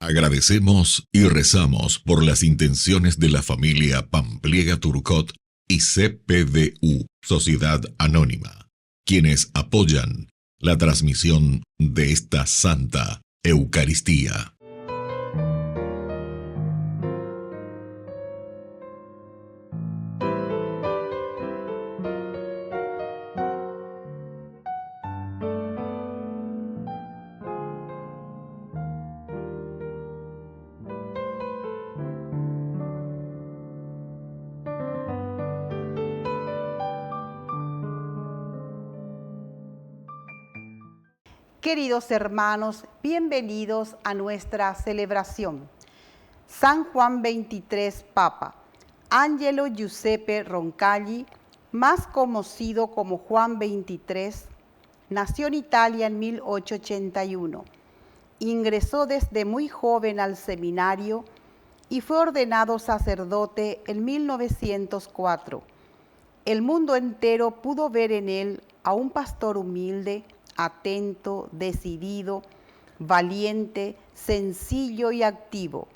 Agradecemos y rezamos por las intenciones de la familia Pampliega Turcot y CPDU, Sociedad Anónima, quienes apoyan la transmisión de esta Santa Eucaristía. Queridos hermanos, bienvenidos a nuestra celebración. San Juan XXIII, Papa, Angelo Giuseppe Roncalli, más conocido como Juan XXIII, nació en Italia en 1881. Ingresó desde muy joven al seminario y fue ordenado sacerdote en 1904. El mundo entero pudo ver en él a un pastor humilde, atento, decidido, valiente, sencillo y activo.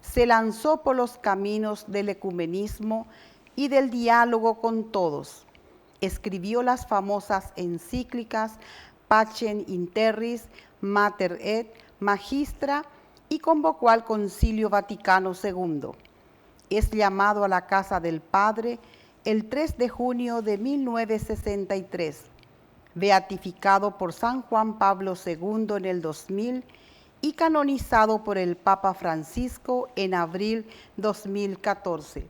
Se lanzó por los caminos del ecumenismo y del diálogo con todos. Escribió las famosas encíclicas Pacem in Terris, Mater et Magistra y convocó al Concilio Vaticano II. Es llamado a la casa del Padre el 3 de junio de 1963. Beatificado por San Juan Pablo II en el 2000 y canonizado por el Papa Francisco en abril 2014.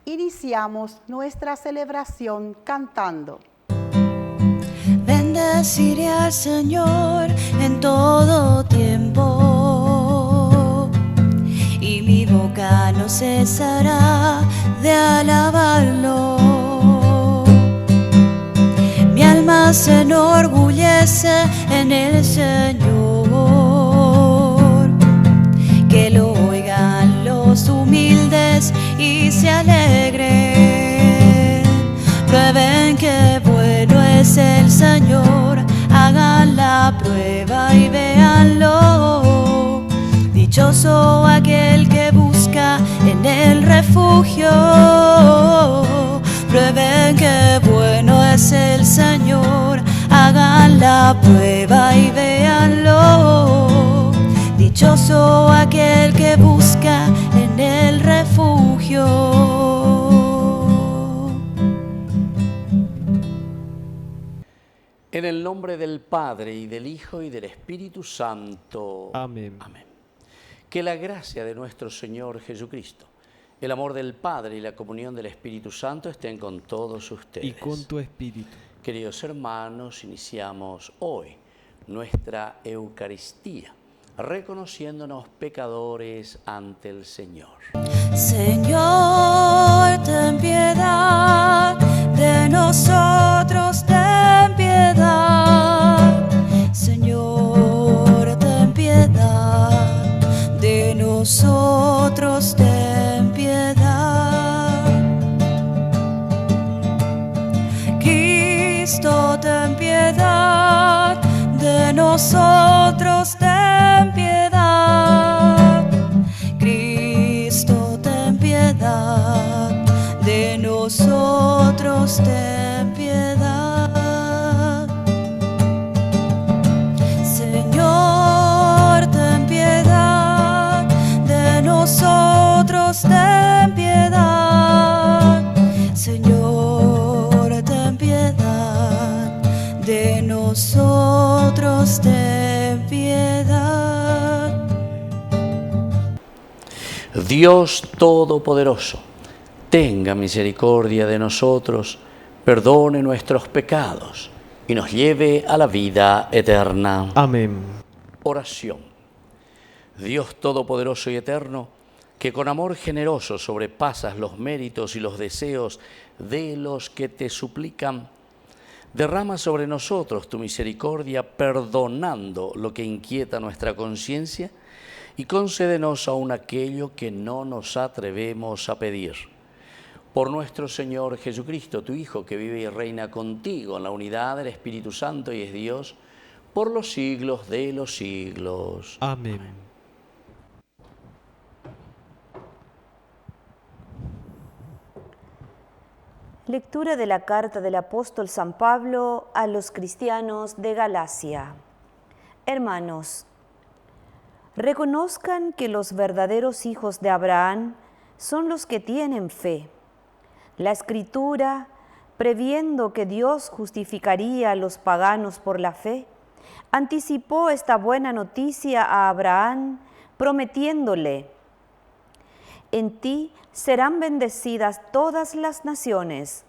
Iniciamos nuestra celebración cantando. Bendeciré al Señor en todo tiempo, y mi boca no cesará de alabarlo. Mi alma se enorgullece en el Señor, que lo oigan los humildes y se alegren. Prueben que bueno es el Señor, hagan la prueba y véanlo. Dichoso aquel que busca en el refugio. Prueben que bueno es el Señor, hagan la prueba y véanlo. Dichoso aquel que busca en el refugio. En el nombre del Padre, y del Hijo, y del Espíritu Santo. Amén. Amén. Que la gracia de nuestro Señor Jesucristo, el amor del Padre y la comunión del Espíritu Santo estén con todos ustedes. Y con tu espíritu. Queridos hermanos, iniciamos hoy nuestra Eucaristía, reconociéndonos pecadores ante el Señor. Señor, ten piedad de nosotros, ten piedad. Señor, ten piedad de nosotros, ten piedad. Cristo, ten piedad de nosotros, ten piedad. Cristo, ten piedad de nosotros, ten piedad. Señor, ten piedad de nosotros, ten piedad. Señor, ten piedad de nosotros, ten piedad. Dios Todopoderoso, tenga misericordia de nosotros, perdone nuestros pecados y nos lleve a la vida eterna. Amén. Oración. Dios Todopoderoso y Eterno, que con amor generoso sobrepasas los méritos y los deseos de los que te suplican, derrama sobre nosotros tu misericordia, perdonando lo que inquieta nuestra conciencia, y concédenos aún aquello que no nos atrevemos a pedir. Por nuestro Señor Jesucristo, tu Hijo, que vive y reina contigo en la unidad del Espíritu Santo y es Dios, por los siglos de los siglos. Amén. Lectura de la carta del apóstol San Pablo a los cristianos de Galacia. Hermanos, reconozcan que los verdaderos hijos de Abraham son los que tienen fe. La Escritura, previendo que Dios justificaría a los paganos por la fe, anticipó esta buena noticia a Abraham, prometiéndole: en ti serán bendecidas todas las naciones.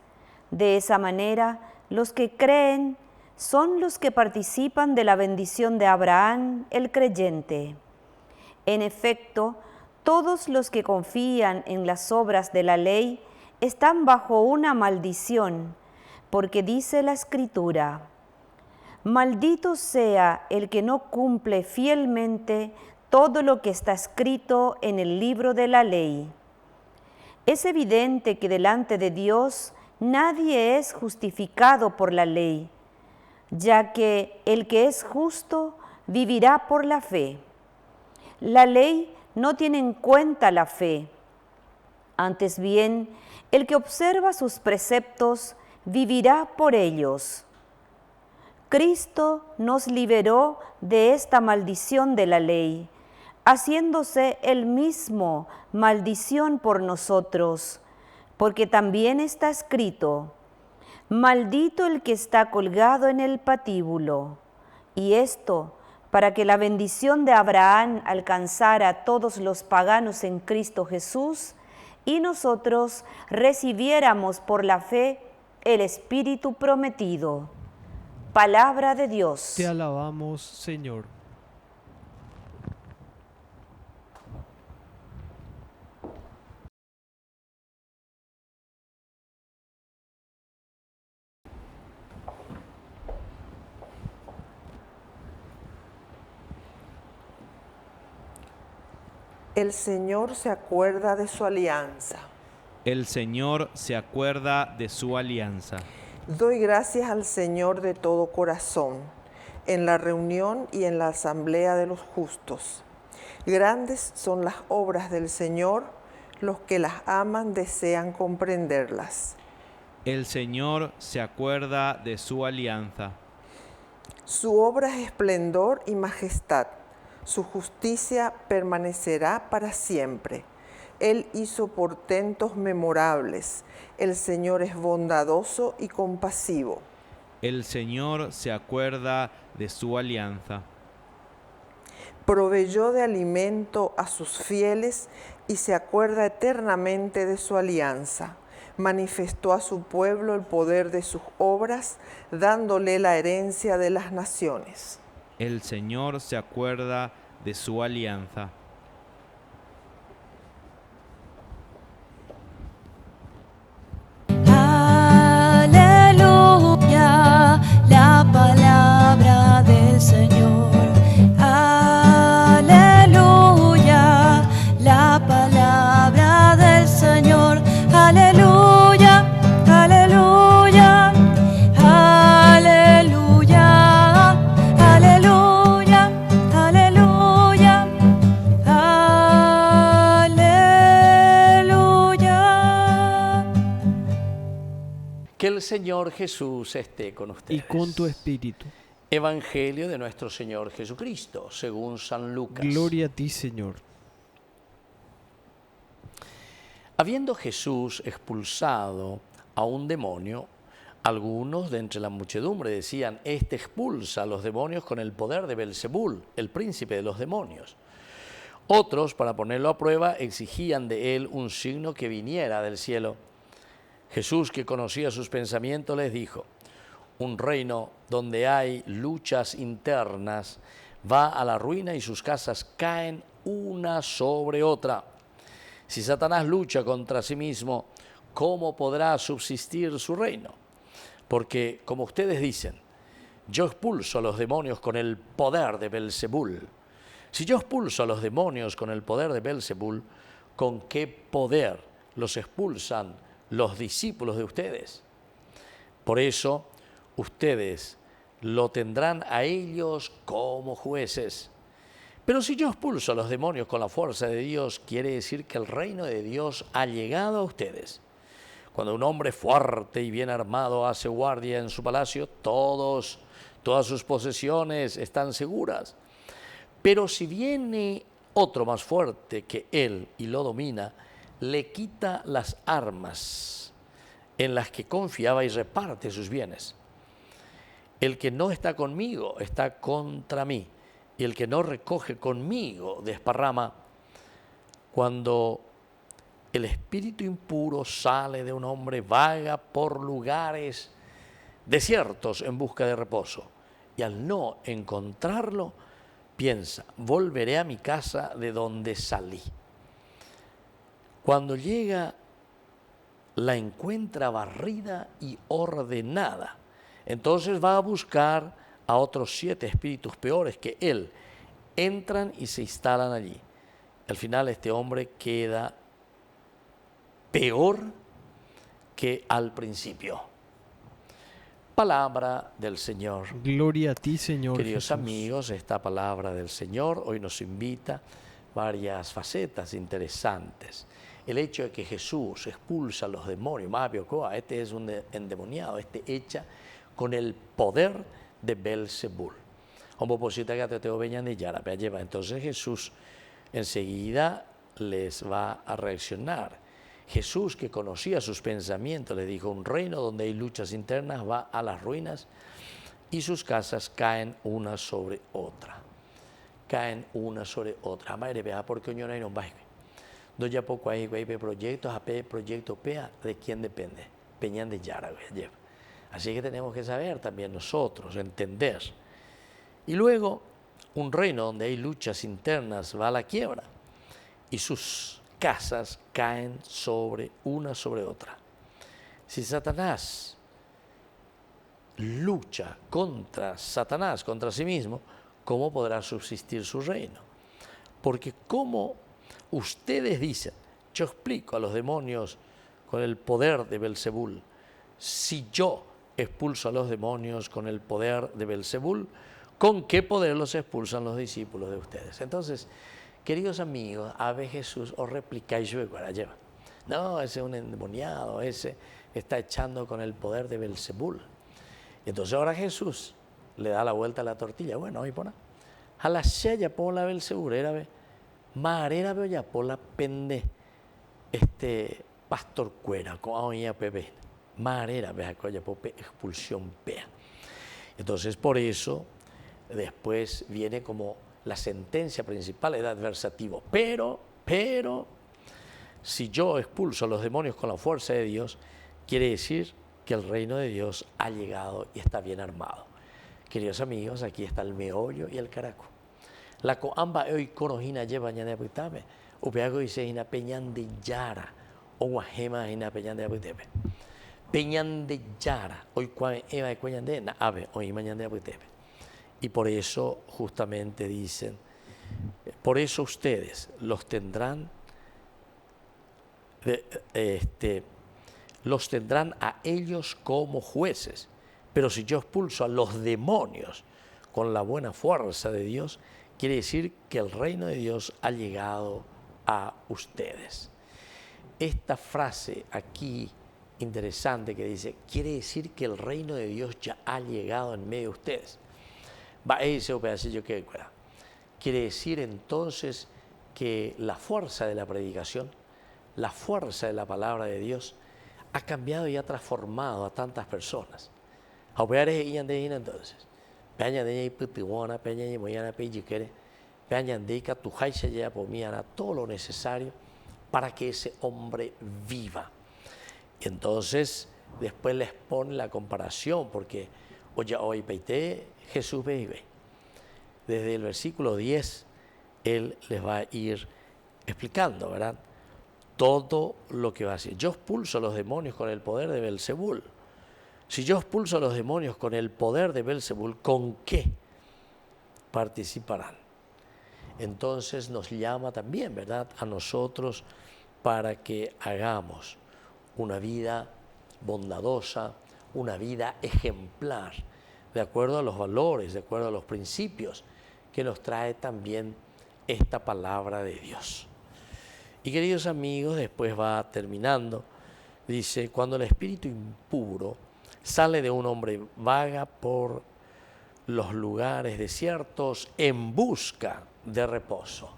De esa manera, los que creen son los que participan de la bendición de Abraham, el creyente. En efecto, todos los que confían en las obras de la ley están bajo una maldición, porque dice la Escritura: maldito sea el que no cumple fielmente todo lo que está escrito en el libro de la ley. Es evidente que delante de Dios nadie es justificado por la ley, ya que el que es justo vivirá por la fe. La ley no tiene en cuenta la fe. Antes bien, el que observa sus preceptos vivirá por ellos. Cristo nos liberó de esta maldición de la ley, haciéndose él mismo maldición por nosotros, porque también está escrito: maldito el que está colgado en el patíbulo. Y esto para que la bendición de Abraham alcanzara a todos los paganos en Cristo Jesús, y nosotros recibiéramos por la fe el Espíritu prometido. Palabra de Dios. Te alabamos, Señor. El Señor se acuerda de su alianza. El Señor se acuerda de su alianza. Doy gracias al Señor de todo corazón, en la reunión y en la asamblea de los justos. Grandes son las obras del Señor, los que las aman desean comprenderlas. El Señor se acuerda de su alianza. Su obra es esplendor y majestad, su justicia permanecerá para siempre. Él hizo portentos memorables. El Señor es bondadoso y compasivo. El Señor se acuerda de su alianza. Proveyó de alimento a sus fieles y se acuerda eternamente de su alianza. Manifestó a su pueblo el poder de sus obras, dándole la herencia de las naciones. El Señor se acuerda de su alianza. Aleluya, la palabra del Señor. Aleluya, la palabra del Señor. Aleluya, aleluya, aleluya, aleluya, aleluya, aleluya. Que el Señor Jesús esté con ustedes. Y con tu espíritu. Evangelio de nuestro Señor Jesucristo, según San Lucas. Gloria a ti, Señor. Habiendo Jesús expulsado a un demonio, algunos de entre la muchedumbre decían: este expulsa a los demonios con el poder de Belzebul, el príncipe de los demonios. Otros, para ponerlo a prueba, exigían de él un signo que viniera del cielo. Jesús, que conocía sus pensamientos, les dijo: un reino donde hay luchas internas va a la ruina y sus casas caen una sobre otra. Si Satanás lucha contra sí mismo, ¿cómo podrá subsistir su reino? Porque, como ustedes dicen, yo expulso a los demonios con el poder de Belzebul. Si yo expulso a los demonios con el poder de Belzebul, ¿con qué poder los expulsan los discípulos de ustedes? Por eso, ustedes lo tendrán a ellos como jueces. Pero si yo expulso a los demonios con la fuerza de Dios, quiere decir que el reino de Dios ha llegado a ustedes. Cuando un hombre fuerte y bien armado hace guardia en su palacio, todas sus posesiones están seguras. Pero si viene otro más fuerte que él y lo domina, le quita las armas en las que confiaba y reparte sus bienes. El que no está conmigo está contra mí, y el que no recoge conmigo desparrama. Cuando el espíritu impuro sale de un hombre, vaga por lugares desiertos en busca de reposo, y al no encontrarlo, piensa, volveré a mi casa de donde salí. Cuando llega, la encuentra barrida y ordenada. Entonces va a buscar a otros 7 espíritus peores que él. Entran y se instalan allí. Al final este hombre queda peor que al principio. Palabra del Señor. Gloria a ti, Señor Queridos Jesús. amigos, esta palabra del Señor hoy nos invita varias facetas interesantes. El hecho de que Jesús expulsa a los demonios, este es un endemoniado, este echa con el poder de Belzebul. Entonces Jesús enseguida les va a reaccionar. Jesús, que conocía sus pensamientos, le dijo: un reino donde hay luchas internas va a las ruinas y sus casas caen una sobre otra. Caen una sobre otra. Madre, vea, porque yo no hay un baile. No ya poco hay proyectos, proyecto PEA, ¿de quién depende? Peñán de Yara, lleva. Así que tenemos que saber también nosotros, entender. Y luego, un reino donde hay luchas internas va a la quiebra y sus casas caen una sobre otra. Si Satanás lucha contra Satanás, contra sí mismo, ¿cómo podrá subsistir su reino? Porque como ustedes dicen, yo explico a los demonios con el poder de Belzebul, si yo expulso a los demonios con el poder de Belzebul, ¿con qué poder los expulsan los discípulos de ustedes? Entonces, queridos amigos, a ver Jesús os replicáis luego, lleva. No, ese es un endemoniado, ese está echando con el poder de Belzebul. Entonces ahora Jesús le da la vuelta a la tortilla. Bueno, ahí pone. A la sella por la Belzebul, era ve. Marera veo ya por la pende pastor cuera, con oía pepe. Marera ve acoya por expulsión pea. Entonces por eso después viene como la sentencia principal, el adversativo. Pero, si yo expulso a los demonios con la fuerza de Dios, quiere decir que el reino de Dios ha llegado y está bien armado. Queridos amigos, aquí está el meollo y el caraco. La coamba hoy conojina lleva ñane apitame, upeago dice ina peñan de yara, o guajema ina peñan de apitepe. Peñan de yara, hoy cuan eva de cueñan de na ave, hoy mañana de apitepe. Y por eso justamente dicen, por eso ustedes los tendrán a ellos como jueces. Pero si yo expulso a los demonios con la buena fuerza de Dios, quiere decir que el reino de Dios ha llegado a ustedes. Esta frase aquí interesante que dice, quiere decir que el reino de Dios ya ha llegado en medio de ustedes. Va ese pedacillo que quiere decir entonces que la fuerza de la predicación, la fuerza de la palabra de Dios ha cambiado y ha transformado a tantas personas. Entonces, todo lo necesario para que ese hombre viva. Y entonces después les pone la comparación, porque hoy peité Jesús vive. Desde el versículo 10, Él les va a ir explicando, ¿verdad? Todo lo que va a hacer. Yo expulso a los demonios con el poder de Belzebul. Si yo expulso a los demonios con el poder de Belzebul, ¿con qué participarán? Entonces nos llama también, ¿verdad?, a nosotros para que hagamos una vida bondadosa, una vida ejemplar, de acuerdo a los valores, de acuerdo a los principios que nos trae también esta palabra de Dios. Y queridos amigos, después va terminando Dice, cuando el espíritu impuro sale de un hombre, vaga por los lugares desiertos en busca de reposo.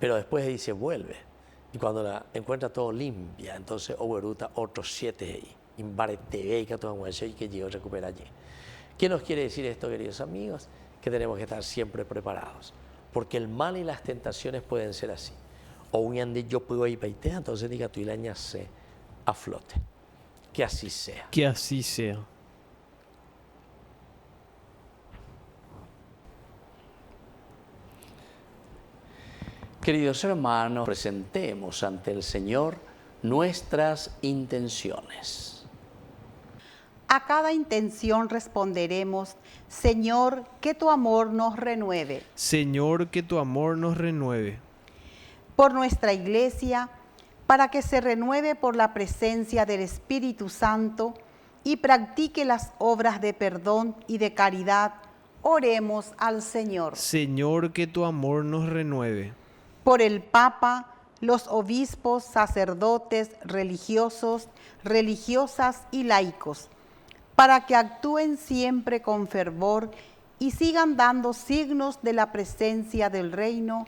Pero después dice, vuelve. Y cuando la encuentra todo limpia, entonces Oberuta otros 7 y que todo y que yo recupera allí. ¿Qué nos quiere decir esto, queridos amigos? Que tenemos que estar siempre preparados. Porque el mal y las tentaciones pueden ser así. O un ande yo puedo ir paitea, entonces diga tu ilaña se a flote. Que así sea. Que así sea. Queridos hermanos, presentemos ante el Señor nuestras intenciones. A cada intención responderemos, Señor, que tu amor nos renueve. Señor, que tu amor nos renueve. Por nuestra Iglesia, para que se renueve por la presencia del Espíritu Santo y practique las obras de perdón y de caridad, oremos al Señor. Señor, que tu amor nos renueve. Por el Papa, los obispos, sacerdotes, religiosos, religiosas y laicos, para que actúen siempre con fervor y sigan dando signos de la presencia del reino,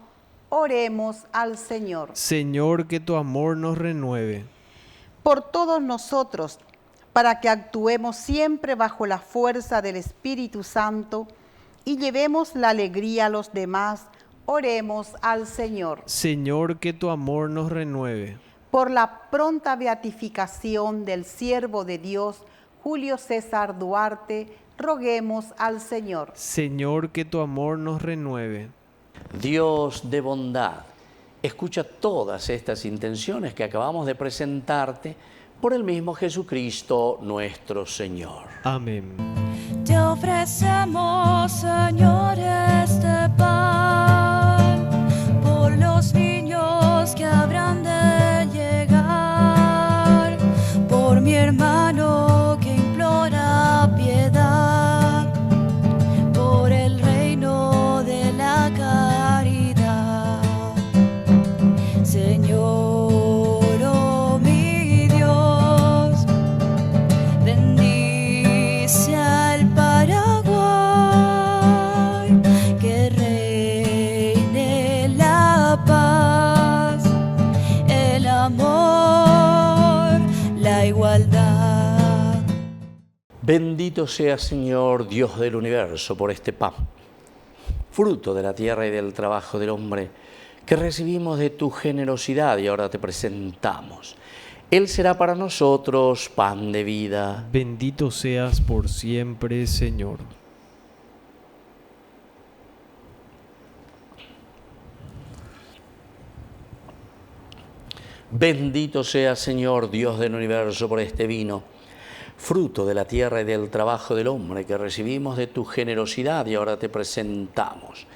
oremos al Señor. Señor, que tu amor nos renueve. Por todos nosotros, para que actuemos siempre bajo la fuerza del Espíritu Santo y llevemos la alegría a los demás, oremos al Señor. Señor, que tu amor nos renueve. Por la pronta beatificación del siervo de Dios, Julio César Duarte, roguemos al Señor. Señor, que tu amor nos renueve. Dios de bondad, escucha todas estas intenciones que acabamos de presentarte por el mismo Jesucristo nuestro Señor. Amén. Te ofrecemos, Señor, este pan por los niños que habrán de llegar, por mi hermano que implora piedad, por el reino de la caridad. Señor, oh mi Dios, bendice al Paraguay, que reine la paz, el amor, la igualdad. Bendito sea, Señor, Dios del universo, por este pan, fruto de la tierra y del trabajo del hombre, que recibimos de tu generosidad y ahora te presentamos. Él será para nosotros pan de vida. Bendito seas por siempre, Señor. Bendito sea, Señor, Dios del universo, por este vino, fruto de la tierra y del trabajo del hombre, que recibimos de tu generosidad y ahora te presentamos.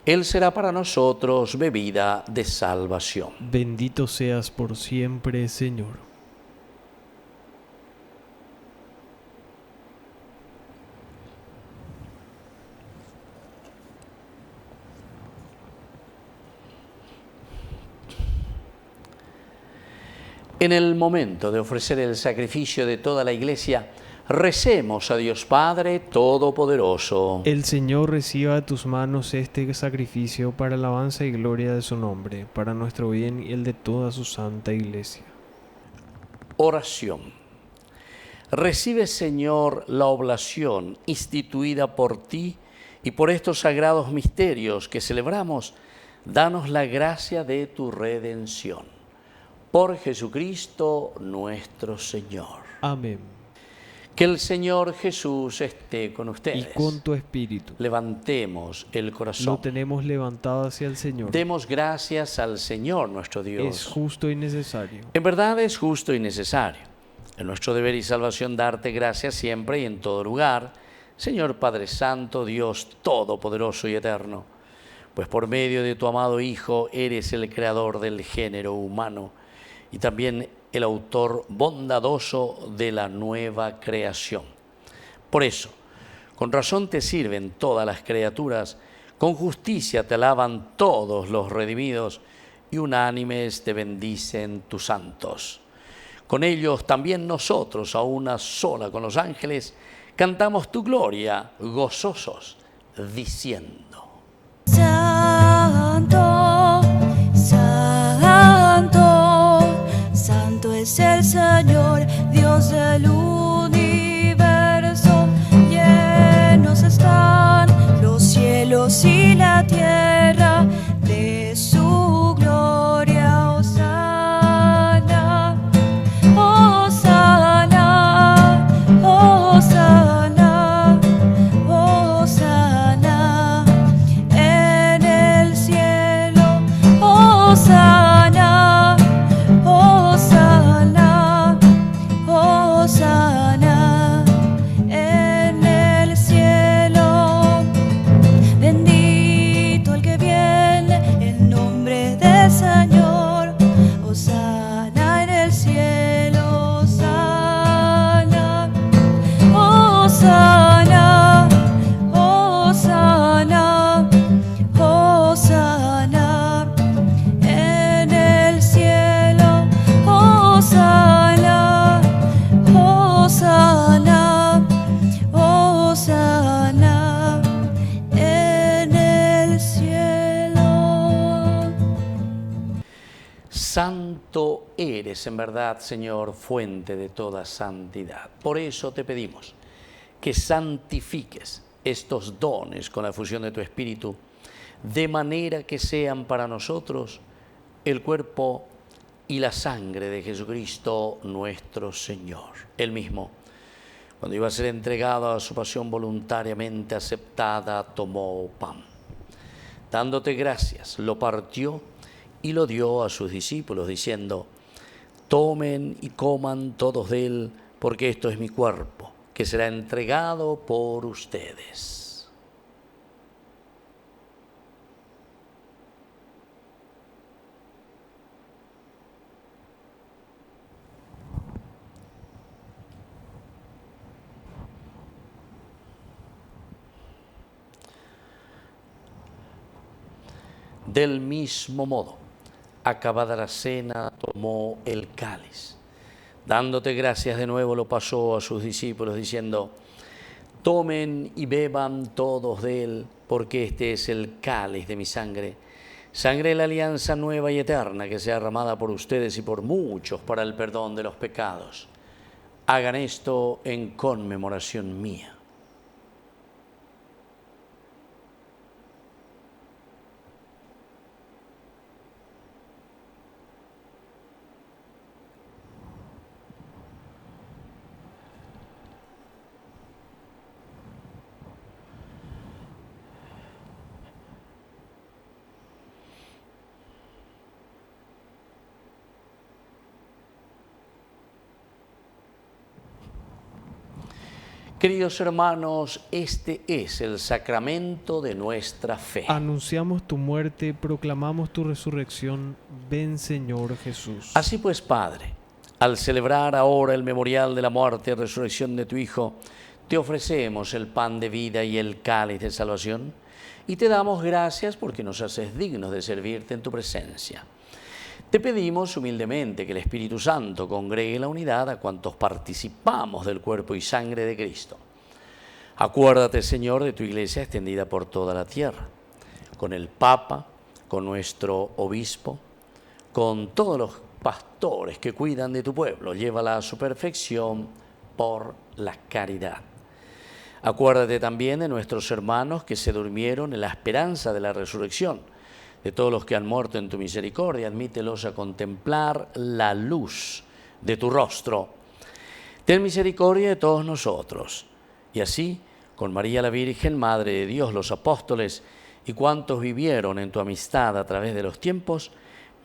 Él será para nosotros bebida de salvación. Bendito seas por siempre, Señor. En el momento de ofrecer el sacrificio de toda la Iglesia, recemos a Dios Padre Todopoderoso. El Señor reciba de tus manos este sacrificio para alabanza y gloria de su nombre, para nuestro bien y el de toda su santa Iglesia. Oración. Recibe, Señor, la oblación instituida por ti y por estos sagrados misterios que celebramos. Danos la gracia de tu redención. Por Jesucristo nuestro Señor. Amén. Que el Señor Jesús esté con ustedes. Y con tu espíritu. Levantemos el corazón. Lo tenemos levantado hacia el Señor. Demos gracias al Señor nuestro Dios. Es justo y necesario. En verdad es justo y necesario. Es nuestro deber y salvación darte gracias siempre y en todo lugar, Señor Padre Santo, Dios Todopoderoso y Eterno. Pues por medio de tu amado Hijo eres el creador del género humano y también el autor bondadoso de la nueva creación. Por eso, con razón te sirven todas las criaturas, con justicia te alaban todos los redimidos y unánimes te bendicen tus santos. Con ellos también nosotros, a una sola con los ángeles, cantamos tu gloria gozosos, diciendo: Santo, santo, santo es el Señor, Dios del universo. Llenos están los cielos y la tierra de su gloria. Hosana, hosana, hosana, hosana en el cielo. Hosana, hosana, hosana en el cielo. Bendito el que viene en nombre del Señor. Hosana en el cielo. Hosana, hosana, hosana, hosana en el cielo. Hosana, hosana, hosana en el cielo. Santo eres en verdad, Señor, fuente de toda santidad. Por eso te pedimos que santifiques estos dones con la efusión de tu Espíritu, de manera que sean para nosotros el cuerpo y la sangre de Jesucristo nuestro Señor. Él mismo, cuando iba a ser entregado a su pasión voluntariamente aceptada, tomó pan. Dándote gracias, lo partió y lo dio a sus discípulos, diciendo: tomen y coman todos de él, porque esto es mi cuerpo, que será entregado por ustedes. Del mismo modo, acabada la cena, tomó el cáliz. Dándote gracias de nuevo, lo pasó a sus discípulos, diciendo: tomen y beban todos de él, porque este es el cáliz de mi sangre, sangre de la alianza nueva y eterna, que sea derramada por ustedes y por muchos para el perdón de los pecados. Hagan esto en conmemoración mía. Queridos hermanos, este es el sacramento de nuestra fe. Anunciamos tu muerte, proclamamos tu resurrección. Ven, Señor Jesús. Así pues, Padre, al celebrar ahora el memorial de la muerte y resurrección de tu Hijo, te ofrecemos el pan de vida y el cáliz de salvación, y te damos gracias porque nos haces dignos de servirte en tu presencia. Te pedimos humildemente que el Espíritu Santo congregue la unidad a cuantos participamos del cuerpo y sangre de Cristo. Acuérdate, Señor, de tu Iglesia extendida por toda la tierra, con el Papa, con nuestro Obispo, con todos los pastores que cuidan de tu pueblo. Llévala a su perfección por la caridad. Acuérdate también de nuestros hermanos que se durmieron en la esperanza de la resurrección, de todos los que han muerto en tu misericordia. Admítelos a contemplar la luz de tu rostro. Ten misericordia de todos nosotros. Y así, con María la Virgen, Madre de Dios, los apóstoles y cuantos vivieron en tu amistad a través de los tiempos,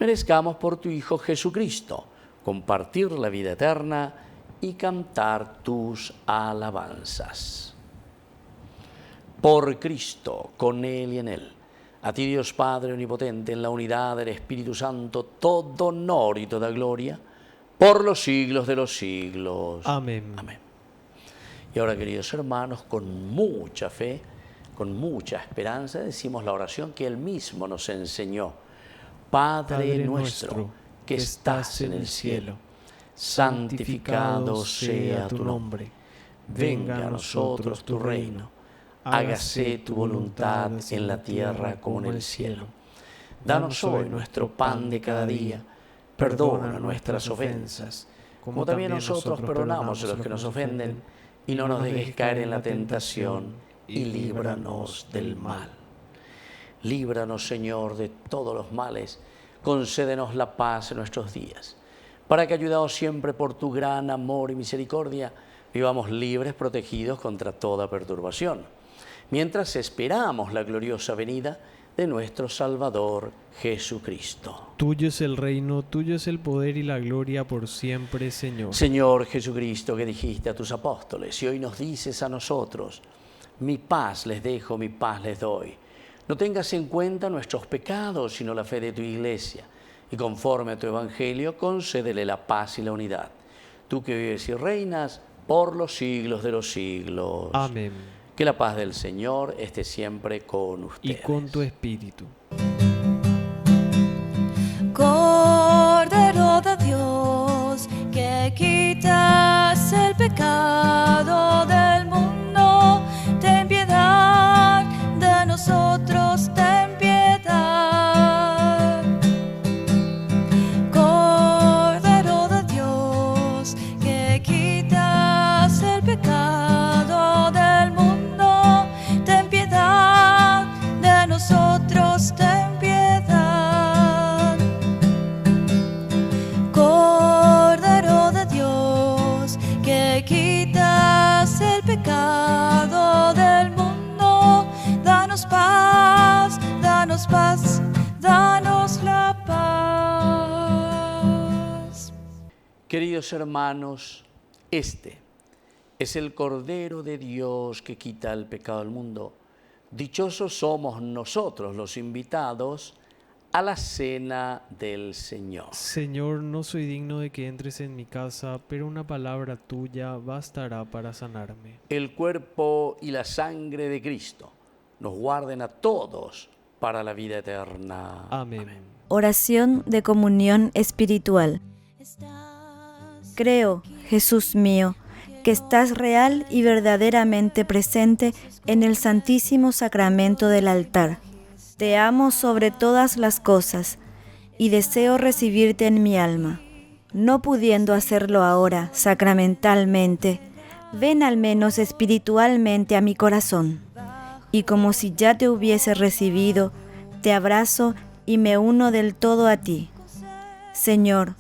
merezcamos por tu Hijo Jesucristo compartir la vida eterna y cantar tus alabanzas. Por Cristo, con Él y en Él, a ti, Dios Padre Omnipotente, en la unidad del Espíritu Santo, todo honor y toda gloria, por los siglos de los siglos. Amén. Amén. Y ahora, queridos hermanos, con mucha fe, con mucha esperanza, decimos la oración que Él mismo nos enseñó. Padre nuestro, que estás en el cielo, santificado sea tu nombre. Venga a nosotros tu reino. Hágase tu voluntad en la tierra como en el cielo. Danos hoy nuestro pan de cada día. Perdona nuestras ofensas, como también nosotros perdonamos a los que nos ofenden. Y no nos dejes caer en la tentación, y líbranos del mal. Líbranos, Señor, de todos los males. Concédenos la paz en nuestros días, para que, ayudados siempre por tu gran amor y misericordia, vivamos libres, protegidos contra toda perturbación, mientras esperamos la gloriosa venida de nuestro Salvador Jesucristo. Tuyo es el reino, tuyo es el poder y la gloria por siempre, Señor. Señor Jesucristo, que dijiste a tus apóstoles y hoy nos dices a nosotros: mi paz les dejo, mi paz les doy. No tengas en cuenta nuestros pecados, sino la fe de tu Iglesia, y conforme a tu Evangelio, concédele la paz y la unidad. Tú que vives y reinas por los siglos de los siglos. Amén. Que la paz del Señor esté siempre con ustedes. Y con tu espíritu. Cordero de Dios, que quitas el pecado del mundo, ten piedad de nosotros, ten piedad. Cordero de Dios, que quitas el pecado del mundo, ten piedad de nosotros, ten piedad. Cordero de Dios, que quitas el pecado del mundo, danos paz, danos paz, danos la paz. Queridos hermanos, este es el Cordero de Dios que quita el pecado del mundo. Dichosos somos nosotros los invitados a la cena del Señor. Señor, no soy digno de que entres en mi casa, pero una palabra tuya bastará para sanarme. El cuerpo y la sangre de Cristo nos guarden a todos para la vida eterna. Amén. Oración de comunión espiritual. Creo, Jesús mío, que estás real y verdaderamente presente en el Santísimo Sacramento del altar. Te amo sobre todas las cosas y deseo recibirte en mi alma. No pudiendo hacerlo ahora sacramentalmente, ven al menos espiritualmente a mi corazón. Y como si ya te hubiese recibido, te abrazo y me uno del todo a ti. Señor,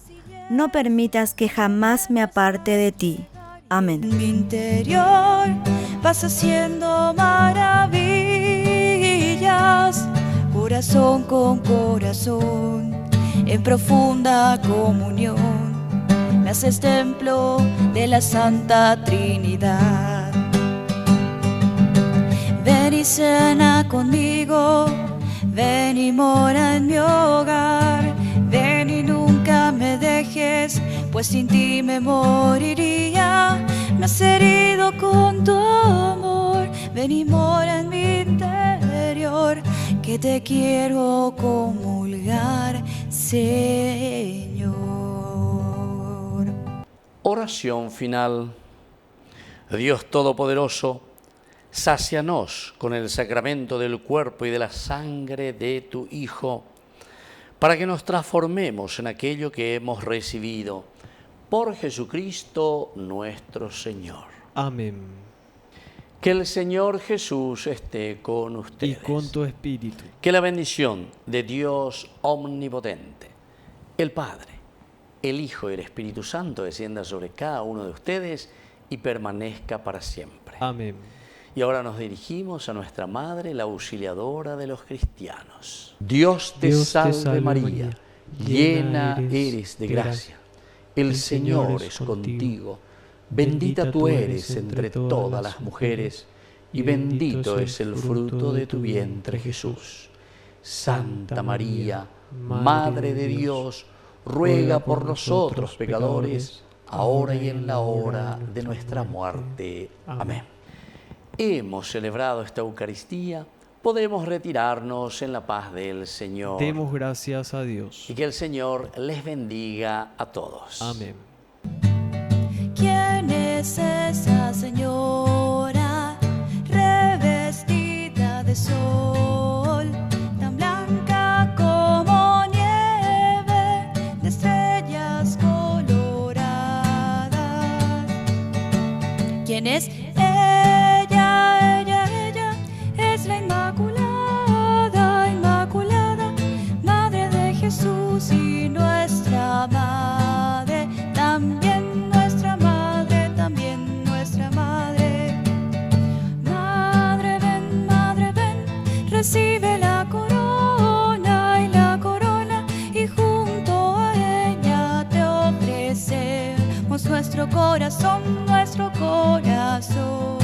no permitas que jamás me aparte de ti. Amén. En mi interior vas haciendo maravillas, corazón con corazón, en profunda comunión, me haces templo de la Santa Trinidad. Ven y cena conmigo, ven y mora en mi hogar, ven y nunca me dejes, pues sin ti me moriría. Me has herido con tu amor, ven y mora en mi interior, que te quiero comulgar, Señor. Oración final. Dios Todopoderoso, sácianos con el sacramento del cuerpo y de la sangre de tu Hijo, para que nos transformemos en aquello que hemos recibido por Jesucristo nuestro Señor. Amén. Que el Señor Jesús esté con ustedes. Y con tu espíritu. Que la bendición de Dios omnipotente, el Padre, el Hijo y el Espíritu Santo descienda sobre cada uno de ustedes y permanezca para siempre. Amén. Y ahora nos dirigimos a nuestra Madre, la auxiliadora de los cristianos. Dios te salve María, llena eres de gracia. El Señor es contigo. Bendita tú eres entre todas las mujeres, y bendito es el fruto de tu vientre, Jesús. Santa María, Madre de Dios, ruega por nosotros pecadores, ahora y en la hora de nuestra muerte. Amén. Hemos celebrado esta Eucaristía, podemos retirarnos en la paz del Señor. Demos gracias a Dios. Y que el Señor les bendiga a todos. Amén. ¿Quién es esa señora revestida de sol, tan blanca como nieve, de estrellas coloradas? ¿Quién es ella? Ella es la Inmaculada, Inmaculada, Madre de Jesús y nuestra Madre, también nuestra Madre, también nuestra Madre. Madre ven, recibe la corona y junto a ella te ofrecemos nuestro corazón, nuestro corazón.